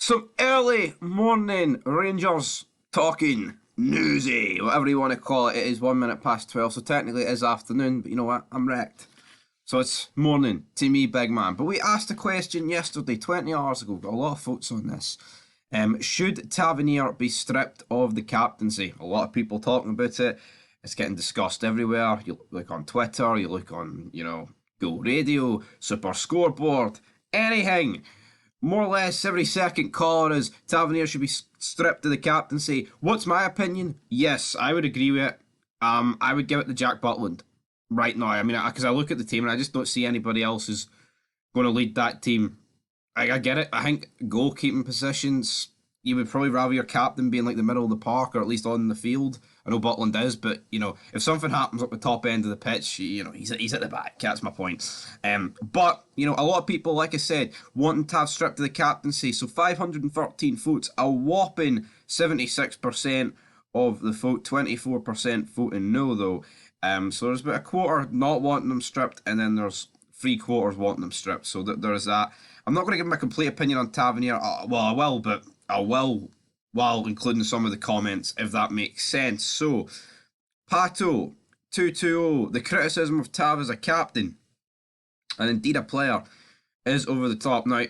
Some early morning Rangers talking newsy, whatever you want to call it. It is 1 minute past 12, so technically it is afternoon, but you know what? I'm wrecked. So it's morning to me, big man. But we asked a question yesterday, 20 hours ago, got a lot of votes on this. Should Tavernier be stripped of the captaincy? A lot of people talking about it. It's getting discussed everywhere. You look on Twitter, you look on, Go Radio, Super Scoreboard, anything. More or less every second caller is Tavernier should be stripped of the captaincy. What's my opinion? Yes, I would agree with it. I would give it to Jack Butland right now. I mean, because I look at the team and I just don't see anybody else who's going to lead that team. I get it. I think goalkeeping positions, you would probably rather your captain be in like the middle of the park or at least on the field. I know Butland is, but if something happens up the top end of the pitch, he's at the back. That's my point. But a lot of people, like I said, wanting to have stripped of the captaincy. So 513 votes, a whopping 76% of the vote, 24% voting no though. So there's about a quarter not wanting them stripped, and then there's 3/4 wanting them stripped. So there's that. I'm not going to give my complete opinion on Tavernier. Well, I will, but I will while including some of the comments, if that makes sense. So, Pato 220, the criticism of Tav as a captain, and indeed a player, is over the top. Now,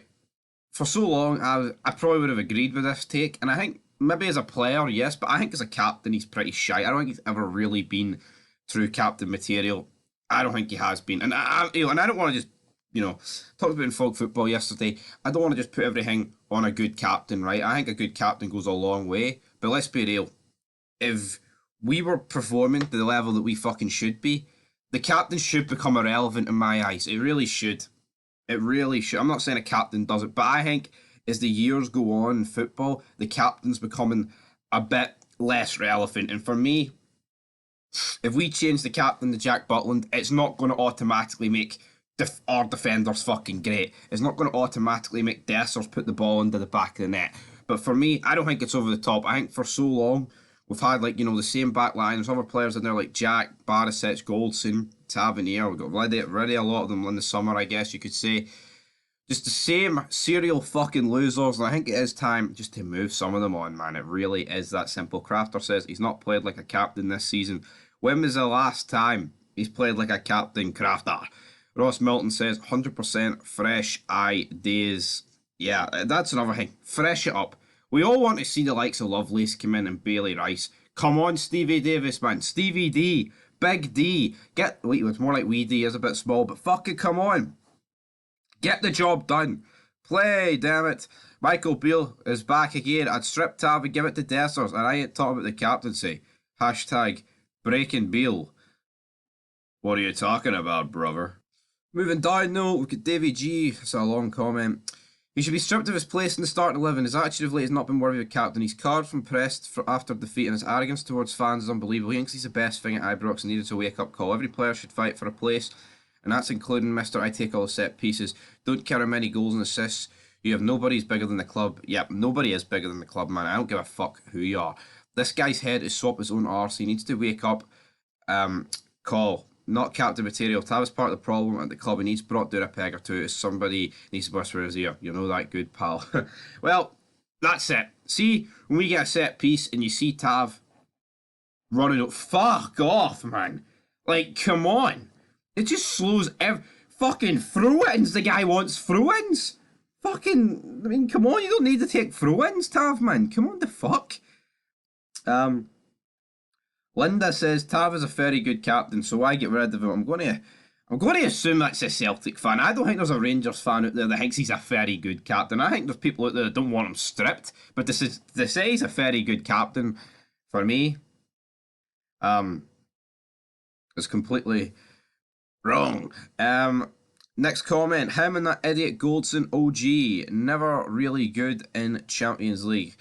for so long, I probably would have agreed with this take, and I think maybe as a player, yes, but I think as a captain, he's pretty shy. I don't think he's ever really been true captain material. I don't think he has been, and I don't want to just talked about in folk football yesterday. I don't want to just put everything on a good captain, right? I think a good captain goes a long way. But let's be real. If we were performing to the level that we fucking should be, the captain should become irrelevant in my eyes. It really should. It really should. I'm not saying a captain does it, but I think as the years go on in football, the captain's becoming a bit less relevant. And for me, if we change the captain to Jack Butland, it's not going to automatically make our defenders fucking great. It's not going to automatically make Dessers put the ball into the back of the net. But for me, I don't think it's over the top. I think for so long, we've had the same back line. There's other players in there like Jack, Barisic, Goldson, Tavernier. We've got really a lot of them in the summer, I guess you could say. Just the same serial fucking losers. And I think it is time just to move some of them on, man. It really is that simple. Crafter says he's not played like a captain this season. When was the last time he's played like a captain, Crafter? Ross Milton says 100% fresh ideas. Yeah, that's another thing. Fresh it up. We all want to see the likes of Lovelace come in and Bailey Rice. Come on, Stevie Davis, man. Stevie D. Big D. It's more like Wee D is a bit small, but fucking come on. Get the job done. Play, damn it. Michael Beale is back again. I'd strip Tav and give it to Dessers, and I ain't talking about the captaincy. Hashtag breaking Beale. What are you talking about, brother? Moving down though, we've got Davy G. It's a long comment. He should be stripped of his place in the starting 11. His attitude of late has not been worthy of a captain. He's card from pressed after defeat, and his arrogance towards fans is unbelievable. He thinks he's the best thing at Ibrox and needed a wake-up call. Every player should fight for a place, and that's including Mr. I take all the set pieces. Don't care how many goals and assists. You have nobody's bigger than the club. Yep, nobody is bigger than the club, man. I don't give a fuck who you are. This guy's head is swap his own arse. He needs to wake up. Call. Not captain material. Tav is part of the problem at the club. He needs brought down a peg or two. Somebody needs to whisper his ear. You know that, good pal. Well, that's it. See, when we get a set piece and you see Tav running up, fuck off, man. Like, come on. It just slows fucking throw-ins. The guy wants throw-ins. Fucking, I mean, come on. You don't need to take throw-ins, Tav, man. Come on, the fuck. Linda says Tav is a very good captain, so why get rid of him? I'm going to assume that's a Celtic fan. I don't think there's a Rangers fan out there that thinks he's a very good captain. I think there's people out there that don't want him stripped, but to say he's a very good captain for me, is completely wrong. Next comment: him and that idiot Goldson OG never really good in Champions League.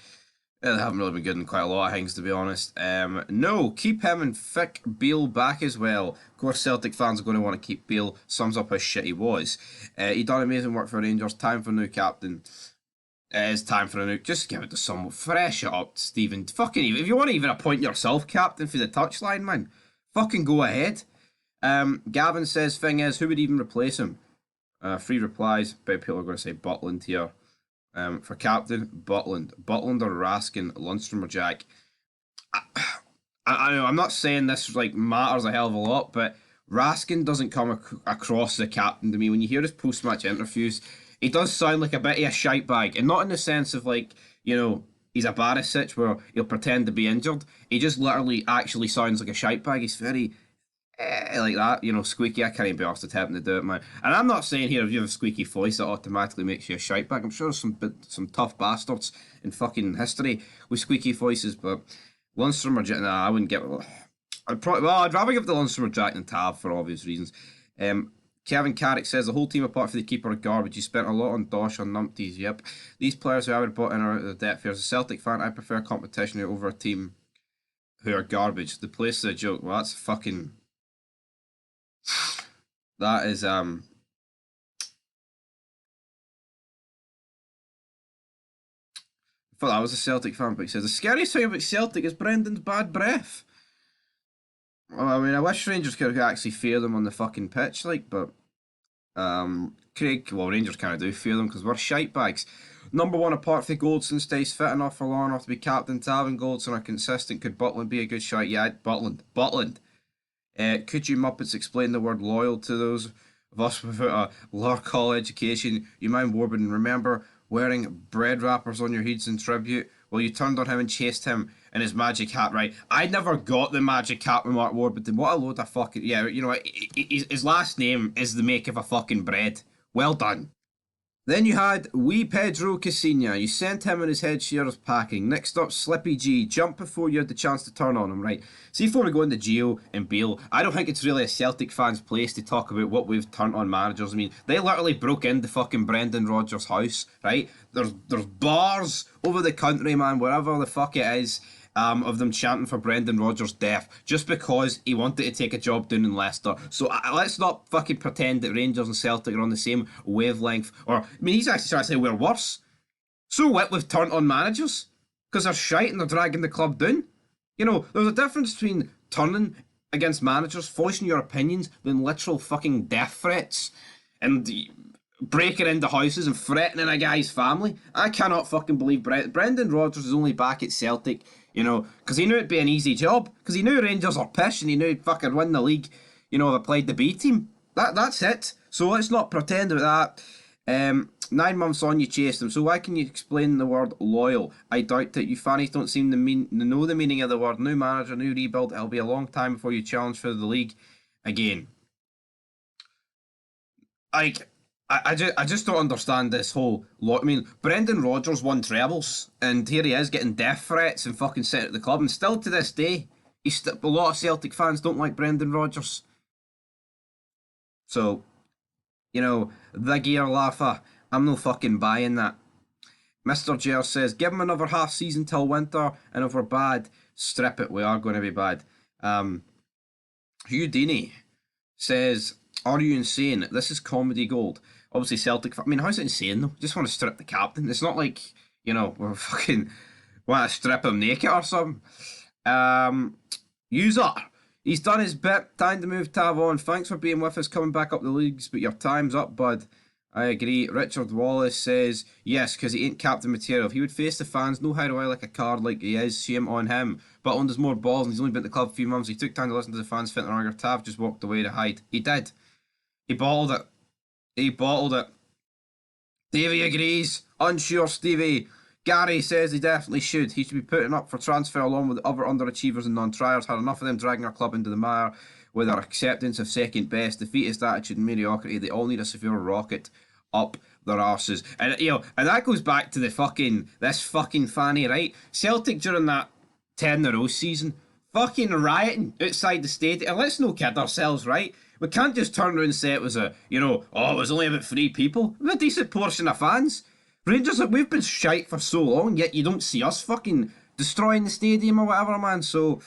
They haven't really been good in quite a lot of things, to be honest. No, keep him and Fick Beale back as well. Of course, Celtic fans are going to want to keep Beale. Sums up how shit he was. He done amazing work for Rangers. Time for a new captain. It is time for a new... Just give it to someone. Fresh it up, Stephen. Fucking... If you want to even appoint yourself captain for the touchline, man, fucking go ahead. Gavin says, thing is, who would even replace him? 3 replies. Bet people are going to say Butland here. For captain, Butland or Raskin, Lundstrom or Jack. I know I'm not saying this like matters a hell of a lot, but Raskin doesn't come across the captain to me. When you hear his post-match interviews, he does sound like a bit of a shite bag, and not in the sense of like he's a Barisic where he'll pretend to be injured. He just literally actually sounds like a shite bag. He's very like that, squeaky. I can't even be asked to him to do it, man. And I'm not saying here if you have a squeaky voice that automatically makes you a shite bag. I'm sure there's some tough bastards in fucking history with squeaky voices, but Lundstrom or Jack, nah, I wouldn't get. I'd rather give the Lundstrom or Jack than Tav for obvious reasons. Kevin Carrick says the whole team apart from the keeper are garbage. You spent a lot on Dosh on numpties. Yep, these players who I would have bought in are out of the depth here. As a Celtic fan, I prefer competition over a team who are garbage. The place of the joke. Well, that's fucking. That is I thought that was a Celtic fan, but he says the scariest thing about Celtic is Brendan's bad breath. Well, I mean, I wish Rangers could actually fear them on the fucking pitch, like, but Rangers kind of do fear them because we're shite bags. Number one, apart from Goldson stays fit enough for long enough to be captain, Tav Goldson are consistent. Could Butland be a good shot? Yeah, Butland. Could you Muppets explain the word loyal to those of us without a lower call education? You mind Warburton, remember wearing bread wrappers on your heads in tribute? Well, you turned on him and chased him in his magic hat, right? I never got the magic hat with Mark Warburton. What a load of fucking... Yeah, his last name is the make of a fucking bread. Well done. Then you had wee Pedro Casinha. You sent him and his head shearers packing. Next up, Slippy G. Jump before you had the chance to turn on him, right? See, before we go into Gio and Bale, I don't think it's really a Celtic fan's place to talk about what we've turned on managers. I mean, they literally broke into fucking Brendan Rodgers' house, right? There's bars over the country, man, wherever the fuck it is. Of them chanting for Brendan Rodgers' death just because he wanted to take a job down in Leicester. So let's not fucking pretend that Rangers and Celtic are on the same wavelength. Or, I mean, he's actually trying to say we're worse. So what, we've turned on managers? Because they're shite and they're dragging the club down? There's a difference between turning against managers, voicing your opinions, than literal fucking death threats and breaking into houses and threatening a guy's family. I cannot fucking believe Brendan Rodgers is only back at Celtic, because he knew it'd be an easy job, because he knew Rangers are pish and he knew he'd fucking win the league, if I played the B team. That's it. So let's not pretend about that. 9 months on, you chased him. So why can you explain the word loyal? I doubt that you fans don't seem to know the meaning of the word. New manager, new rebuild. It'll be a long time before you challenge for the league again. I just don't understand this whole lot. I mean, Brendan Rodgers won trebles, and here he is getting death threats and fucking sent at the club, and still to this day, a lot of Celtic fans don't like Brendan Rodgers. So, the gear laugher, I'm no fucking buying that. Mr. Jer says, give him another half season till winter, and if we're bad, strip it. We are going to be bad. Houdini says, are you insane? This is comedy gold. Obviously, Celtic. I mean, how's it insane though? Just want to strip the captain. It's not like we're fucking want to strip him naked or something. User, he's done his bit. Time to move Tav on. Thanks for being with us, coming back up the leagues, but your time's up, bud. I agree. Richard Wallace says yes, because he ain't captain material. If he would face the fans, no how do I like a card like he is. Shame on him. Butland has more balls, and he's only been at the club a few months. He took time to listen to the fans fit and argue. Tav just walked away to hide. He did. He bottled it. Stevie agrees. Unsure Stevie. Gary says he definitely should. He should be putting up for transfer along with the other underachievers and non-triers. Had enough of them dragging our club into the mire with our acceptance of second best, defeatist attitude and mediocrity. They all need a severe rocket up their arses. And and that goes back to this fucking fanny, right? Celtic during that 10 in a row season, fucking rioting outside the stadium. And let's not kid ourselves, right? We can't just turn around and say it was it was only about 3 people. We have a decent portion of fans. Rangers, we've been shite for so long, yet you don't see us fucking destroying the stadium or whatever, man. So,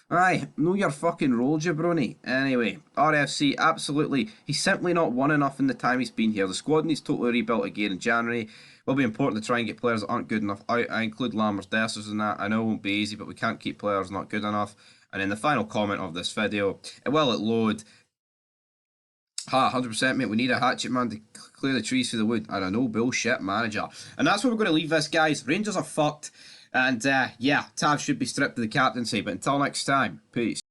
aye, know your fucking role, jabroni. Anyway, RFC, absolutely. He's simply not won enough in the time he's been here. The squad needs totally rebuilt again in January. It will be important to try and get players that aren't good enough out. I include Lammers, Dessers in that. I know it won't be easy, but we can't keep players not good enough. And in the final comment of this video, it load. Ha, 100%, mate. We need a hatchet man to clear the trees for the wood. And a no bullshit manager. And that's where we're going to leave this, guys. Rangers are fucked. And yeah, Tav should be stripped of the captaincy. But until next time, peace.